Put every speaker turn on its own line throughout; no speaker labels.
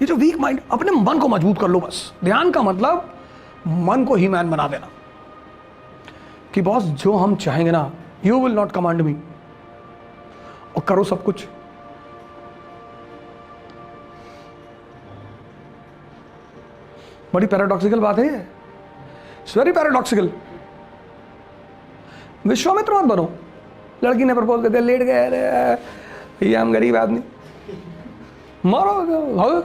ये जो week mind, अपने मन को मजबूत कर लो बस। ध्यान का मतलब मन को ही मैन बना देना कि बॉस जो हम चाहेंगे ना, यू विल नॉट कमांड मी, और करो सब कुछ। बड़ी पैराडॉक्सिकल बात है ये, इट्स वेरी पैराडॉक्सिकल। विश्वामित्र मत बनो। लड़की ने प्रपोज कर दिया, लेट गए, अरे भैया हम गरीब आदमी, मारो भागो।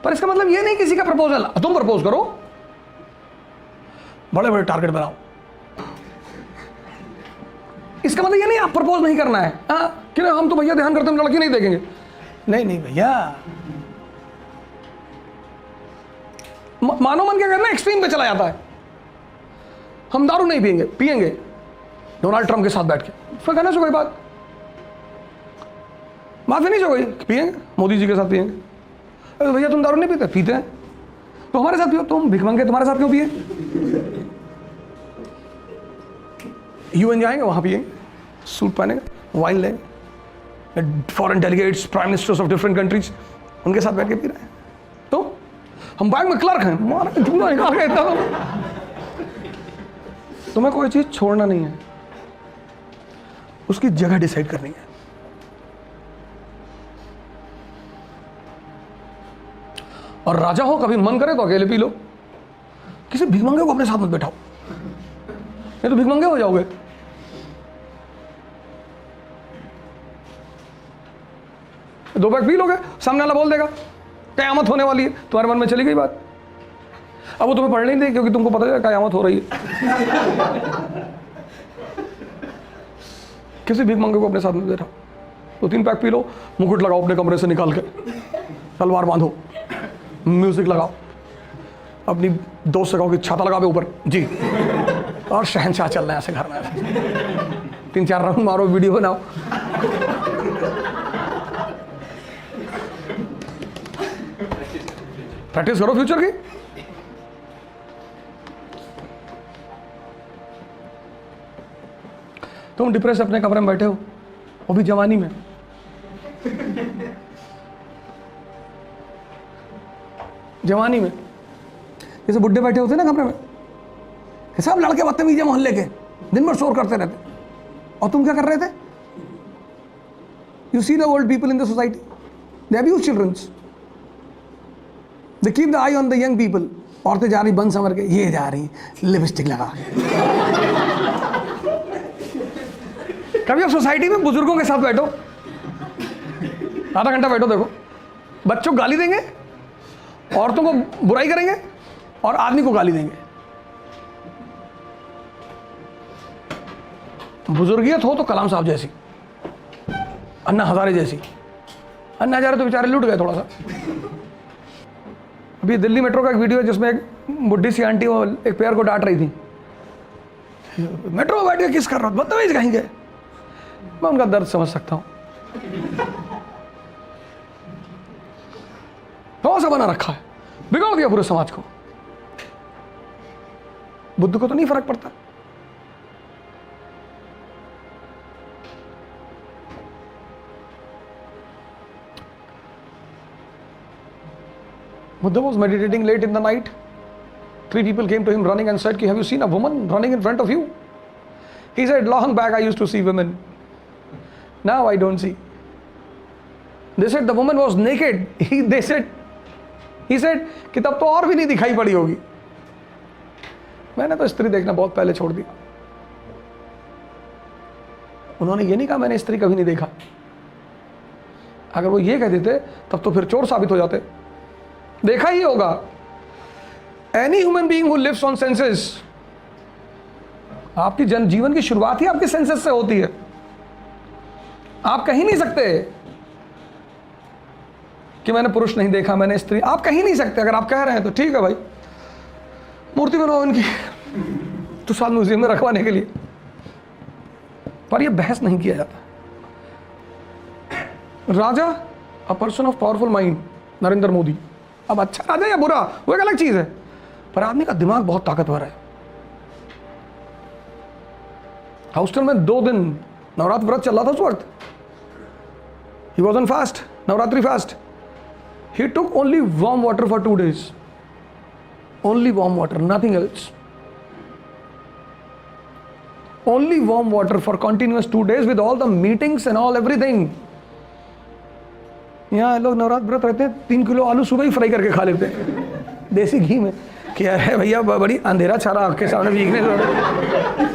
पर इसका मतलब ये नहीं किसी का प्रपोजल तुम प्रपोज करो, बड़े बड़े टारगेट बनाओ। इसका मतलब ये नहीं आप प्रपोज नहीं करना है, कि हम तो भैया ध्यान करते हम लड़की नहीं देखेंगे। नहीं नहीं भैया, मानो मन क्या करना, एक्सट्रीम पे चला जाता है। हम दारू नहीं पिएंगे, पिएंगे डोनाल्ड ट्रंप के साथ बैठ के, फिर कहना से कोई बात नहीं हो गई, पिएंगे मोदी जी के साथ पिएंगे। अरे भैया तुम दारू नहीं पीते, पीते हैं तो हमारे साथ पियो, तुम भिख मांगे तुम्हारे साथ क्यों पिए? यूएन जाएंगे वहां पिएंगे, सूट पहनेंगे, वाइन लेंगे, foreign delegates, prime ministers of different countries उनके साथ बैठ के पी रहे हैं। तो हम बैंक में क्लर्क हैं, मारा झूला निकाल के इतना। तुम्हें कोई चीज छोड़ना नहीं है, उसकी जगह डिसाइड करनी है। और राजा हो, कभी मन करे तो अकेले पी लो, किसी भिखमंगे को अपने साथ मत बैठाओ, नहीं तो भिखमंगे हो जाओगे। दो बैग पी लोगे, सामने वाला बोल देगा कयामत होने वाली है, तुम्हारे मन में चली गई बात। अब वो तुम्हें पढ़ने नहीं दे, क्योंकि तुमको पता है कयामत हो रही है। किसी भिखमंगे को अपने साथ में बैठाओ, 2-3 पैक पी लो, मुकुट लगाओ अपने कमरे से निकाल के, तलवार बांधो, म्यूजिक लगाओ, अपनी दोस्त से कहो कि छाता लगा ऊपर जी, और शहनशाह चल रहे हैं ऐसे घर में, 3-4 राउंड मारो, वीडियो बनाओ। प्रैक्टिस करो फ्यूचर की। तुम डिप्रेस अपने कमरे में बैठे हो, वो भी जवानी में, जवानी में, जैसे बुड्ढे बैठे होते ना कमरे में, सब लड़के बदतमीज मोहल्ले के दिन भर शोर करते रहते, और तुम क्या कर रहे थे? You see the old people in the society, they abuse childrens, they keep the eye on the young people. औरतें जा रही बन संवर के, ये जा रही लिपस्टिक लगा के। कभी आप सोसाइटी में बुजुर्गों के साथ बैठो, आधा घंटा बैठो, देखो बच्चों को गाली देंगे, औरतों को बुराई करेंगे, और आदमी को गाली देंगे। बुजुर्गियत हो तो कलाम साहब जैसी, अन्ना हजारे जैसी। अन्ना हजारे तो बेचारे लूट गए थोड़ा सा। अभी दिल्ली मेट्रो का एक वीडियो है जिसमें एक बुढ़ी सी आंटी वो एक पेयर को डांट रही थी, मेट्रो में बैठ के किस कर रहा हूँ, बदतमीज कहीं गए। मैं उनका दर्द समझ सकता हूँ। कौन सा बना रखा है, बिगाड़ दिया पूरे समाज को। बुद्ध को तो नहीं फर्क पड़ता। Buddha was meditating late in the night. 3 people came to him running and said, "Have you seen a woman running in front of you?" He said, "Long back I used to see women. Now I don't see." They said the woman was naked. He said कि तब तो और भी नहीं दिखाई पड़ी होगी। मैंने तो स्त्री देखना बहुत पहले छोड़ दिया। उन्होंने ये नहीं कहा मैंने स्त्री कभी नहीं देखा। अगर वो ये कह देते तब तो फिर चोर साबित हो जाते। देखा ही होगा। Any human being who lives on senses, आपकी जीवन की शुरुआत ही आपके सेंसेस से होती है। आप कहीं नहीं सकते कि मैंने पुरुष नहीं देखा, मैंने स्त्री, आप कहीं नहीं सकते। अगर आप कह रहे हैं तो ठीक है भाई, मूर्ति बनाओ इनकी तो साल म्यूजियम में रखवाने के लिए, पर यह बहस नहीं किया जाता। राजा, a person of powerful mind, Narendra Modi. अब अच्छा राजा या बुरा वो एक अलग चीज है, पर आदमी का दिमाग बहुत ताकतवर है। हाउस्टन में 2 दिन नवरात्र व्रत चल रहा था उस वक्त। He was on fast, Navratri fast. He took only warm water for 2 days. Only warm water, nothing else. Only warm water for continuous 2 days with all the meetings and all everything. यहाँ लोग नवरात्र व्रत रहते हैं, 3 किलो आलू सुबह ही fry करके खा लेते हैं देसी घी में। क्या है भैया, बड़ी अंधेरा छारा आपके सामने वीकनेस हो रहा है।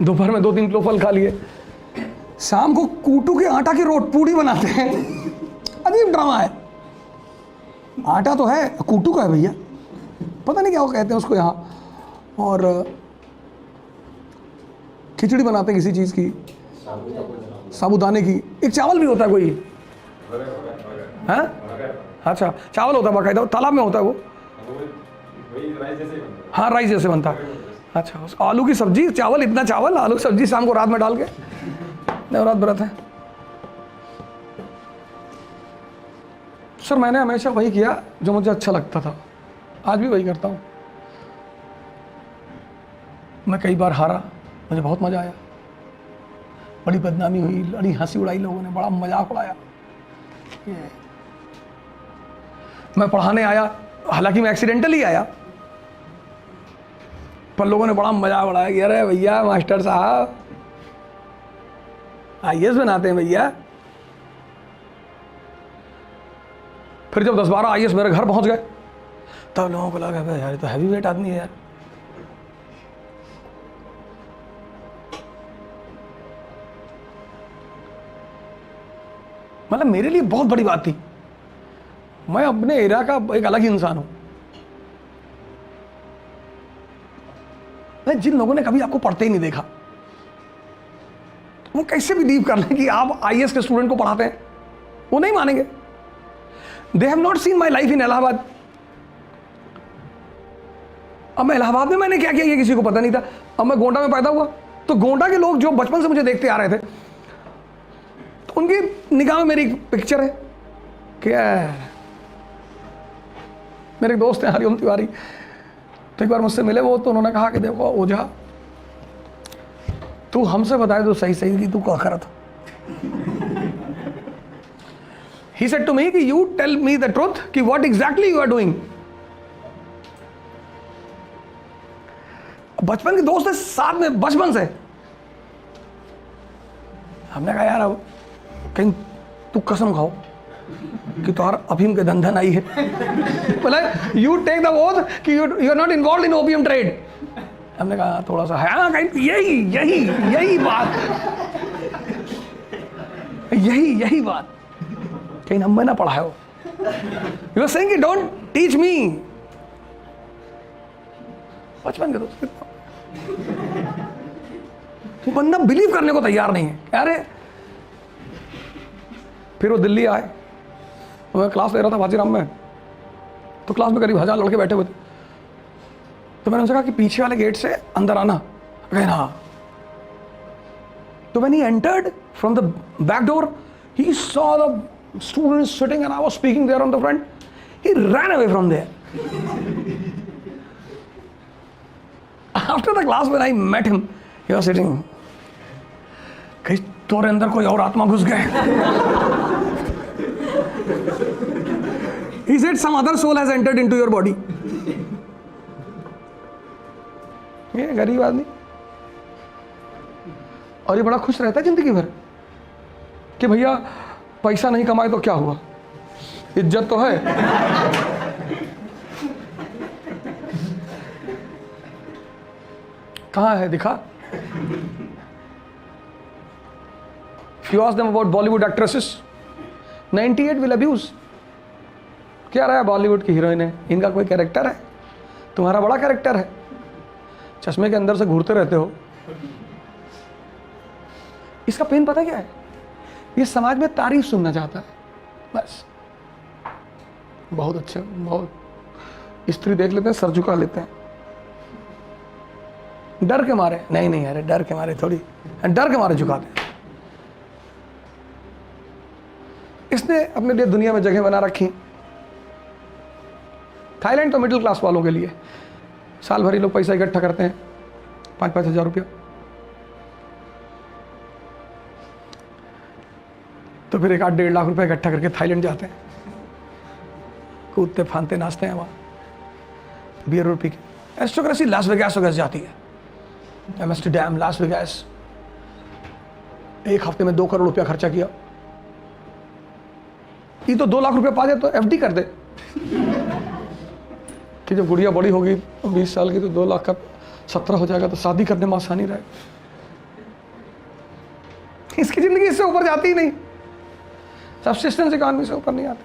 दोपहर में 2-3 किलो फल खा लिए, शाम को कूटू के आटा की रोट पूड़ी बनाते हैं। अजीब ड्रामा है। आटा तो है, कूटू का है भैया, पता नहीं क्या वो कहते हैं उसको यहाँ। और खिचड़ी बनाते हैं किसी चीज़ की, साबूदाने की। एक चावल भी होता है कोई, है? अच्छा, चावल होता है बाकायदा, तालाब में होता है वो। हाँ, राइस जैसे बनता है। अच्छा, आलू की सब्जी, चावल, इतना चावल, आलू की सब्जी शाम को रात में डाल के। नवरात्र व्रत है सर। मैंने हमेशा वही किया जो मुझे अच्छा लगता था, आज भी वही करता हूँ। मैं कई बार हारा, मुझे बहुत मज़ा आया। बड़ी बदनामी हुई, बड़ी हंसी उड़ाई लोगों ने, बड़ा मजाक उड़ाया। मैं पढ़ाने आया, हालांकि मैं एक्सीडेंटली आया, पर लोगों ने बड़ा मजाक उड़ाया कि अरे भैया मास्टर साहब IAS बनाते हैं भैया। फिर जब 10-12 IAS मेरे घर पहुंच गए, तब लोगों को लगा यार ये तो हैवी वेट आदमी है यार। मतलब मेरे लिए बहुत बड़ी बात थी। मैं अपने एरिया का एक अलग ही इंसान हूं। जिन लोगों ने कभी आपको पढ़ते ही नहीं देखा, वो कैसे बिलीव कर लें कि आप IAS के स्टूडेंट को पढ़ाते हैं? वो नहीं मानेंगे। They have not seen my life in Allahabad. अब मैं इलाहाबाद में मैंने क्या किया ये किसी को पता नहीं था। अब मैं गोंडा में पैदा हुआ, तो गोंडा के लोग जो बचपन से मुझे देखते आ रहे थे, तो उनकी निगाह में मेरी पिक्चर है। क्या है, मेरे एक दोस्त हैं हरिओम तिवारी, तो एक बार मुझसे मिले वो, तो उन्होंने कहा कि देखो ओझा, तू हमसे बताए तो सही सही कि तू क्या करा था। He said to me कि you tell me the truth कि what exactly you are doing। बचपन के दोस्त है, साथ में बचपन से। हमने कहा यार अब कहीं तू कसम खाओ कि तुम्हारा अफीम के धंधन आई है। बोला यू टेक द ओथ कि you are not involve in opium trade. हमने कहा थोड़ा सा है, हाँ कहीं यही बात, यही बात कहीं हमने ना पढ़ा हो। यू आर सेइंग कि डोंट टीच मी। बचपन के दोस्त, वो बंदा बिलीव करने को तैयार नहीं है। अरे फिर वो दिल्ली आए, मैं क्लास ले रहा था बाजीराम में, तो क्लास में करीब 1000 लड़के बैठे हुए थे। तो मैंने उनसे कहा कि पीछे वाले गेट से अंदर आना। कहना हाँ। तो when he entered from the back door, he saw the students sitting and I was speaking there on the front. He ran away from there. After the class when I met him, he was sitting. कहीं तोरे अंदर कोई और आत्मा घुस गए। He said some other soul has entered into your body. ये गरीब आदमी, और ये बड़ा खुश रहता है जिंदगी भर कि भैया पैसा नहीं कमाए तो क्या हुआ, इज्जत तो है। कहाँ है दिखा? If you ask them about Bollywood actresses, 98 will abuse। क्या रहा है, बॉलीवुड की हीरोइन है, इनका कोई कैरेक्टर है? तुम्हारा बड़ा कैरेक्टर है, चश्मे के अंदर से घूरते रहते हो। इसका पेन पता क्या है? ये समाज में तारीफ सुनना चाहता है बस। बहुत अच्छे, बहुत स्त्री देख लेते हैं सर झुका लेते हैं, डर के मारे। नहीं अरे डर के मारे थोड़ी, डर के मारे झुकाते हैं। इसने अपने लिए दुनिया में जगह बना रखी। थाईलैंड तो मिडिल क्लास वालों के लिए, साल भर ही लोग पैसा इकट्ठा करते हैं, 5-5 हज़ार रुपया। तो फिर 1-1.5 लाख रुपए इकट्ठा करके थाईलैंड जाते हैं, कूदते फानते नाचते हैं वहाँ, बियर और पी के। एरिस्टोक्रेसी लास वेगास वगैरह जाती है, एम्स्टर्डम, लास वेगास। 1 हफ्ते में 2 करोड़ रुपया खर्चा किया। ये तो 2 लाख रुपया पा जाए तो एफडी कर दे कि जब गुड़िया बड़ी होगी 20 साल की तो 2 लाख का 17 हो जाएगा तो शादी करने में आसानी रहेगी। इसकी जिंदगी इससे ऊपर जाती ही नहीं, सब्सिस्टेंस इकॉनमी से ऊपर नहीं आती।